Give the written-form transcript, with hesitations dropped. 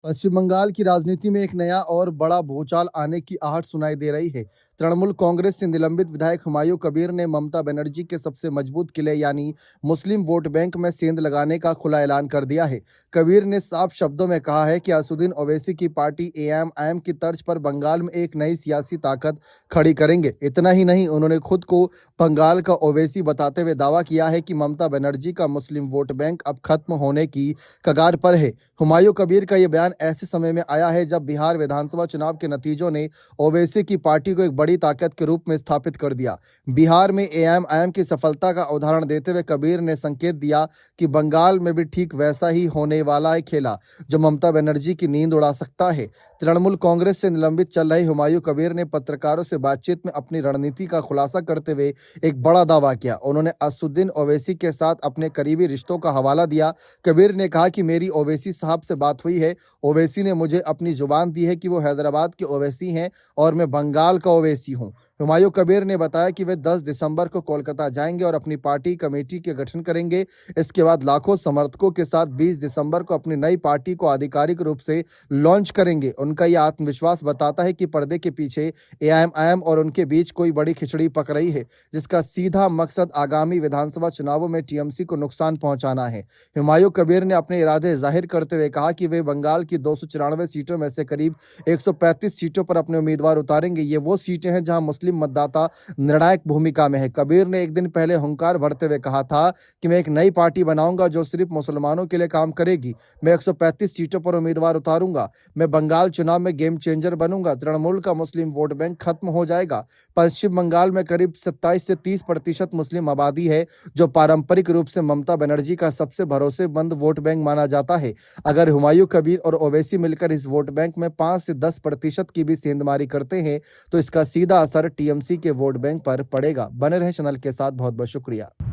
पश्चिम बंगाल की राजनीति में एक नया और बड़ा भूचाल आने की आहट सुनाई दे रही है। तृणमूल कांग्रेस से निलंबित विधायक हुमायूं कबीर ने ममता बनर्जी के सबसे मजबूत किले यानी मुस्लिम वोट बैंक में सेंध लगाने का खुला ऐलान कर दिया है। कबीर ने साफ शब्दों में कहा है कि असदुद्दीन ओवैसी की पार्टी एएमआईएम की तर्ज पर बंगाल में एक नई सियासी ताकत खड़ी करेंगे। इतना ही नहीं, उन्होंने खुद को बंगाल का ओवैसी बताते हुए दावा किया है कि ममता बनर्जी का मुस्लिम वोट बैंक अब खत्म होने की कगार पर है। हुमायूं कबीर का यह बयान ऐसे समय में आया है जब बिहार विधानसभा चुनाव के नतीजों ने ओवैसी की पार्टी को एक बड़ी ताकत के रूप में स्थापित कर दिया। बिहार में एएमआईएम की सफलता का उदाहरण देते हुए कबीर ने संकेत दिया कि बंगाल में भी ठीक वैसा ही होने वाला है खेला जो ममता बनर्जी की नींद उड़ा सकता है। तृणमूल कांग्रेस से निलंबित चल रहे हुमायूं कबीर ने पत्रकारों से बातचीत में अपनी रणनीति का खुलासा करते हुए एक बड़ा दावा किया। उन्होंने असदुद्दीन ओवैसी के साथ अपने करीबी रिश्तों का हवाला दिया। कबीर ने कहा कि मेरी ओवैसी साहब से बात हुई है। ओवैसी ने मुझे अपनी जुबान दी है कि वो हैदराबाद के ओवैसी हैं और मैं बंगाल का ओवैसी हूं। हुमायूं कबीर ने बताया कि वे 10 दिसंबर को कोलकाता जाएंगे और अपनी पार्टी कमेटी के गठन करेंगे। इसके बाद लाखों समर्थकों के साथ 20 दिसंबर को अपनी नई पार्टी को आधिकारिक रूप से लॉन्च करेंगे। उनका यह आत्मविश्वास बताता है कि पर्दे के पीछे एआईएमआईएम और उनके बीच कोई बड़ी खिचड़ी पक रही है, जिसका सीधा मकसद आगामी विधानसभा चुनावों में टीएमसी को नुकसान पहुंचाना है। हुमायूं कबीर ने अपने इरादे जाहिर करते हुए कहा कि वे बंगाल की 294 सीटों में से करीब 135 सीटों पर अपने उम्मीदवार उतारेंगे। ये वो सीटें हैं जहां मुस्लिम मतदाता निर्णायक भूमिका में है। कबीर ने एक दिन पहले हुंकार भरते हुए कहा था कि मैं एक नई पार्टी बनाऊंगा जो सिर्फ मुसलमानों के लिए काम करेगी। मैं 135 सीटों पर उम्मीदवार उतारूंगा। मैं बंगाल चुनाव में गेम चेंजर बनूंगा। तृणमूल का मुस्लिम वोट बैंक खत्म हो जाएगा। पश्चिम बंगाल में करीब 27 से 30% मुस्लिम आबादी है, जो पारंपरिक रूप से ममता बनर्जी का सबसे भरोसेमंद वोट बैंक माना जाता है। अगर हुमायूं कबीर और ओवैसी मिलकर इस वोट बैंक में 5 से 10% की भी सेंधमारी करते हैं तो इसका सीधा असर टीएमसी के वोट बैंक पर पड़ेगा। बने रहे चैनल के साथ। बहुत बहुत शुक्रिया।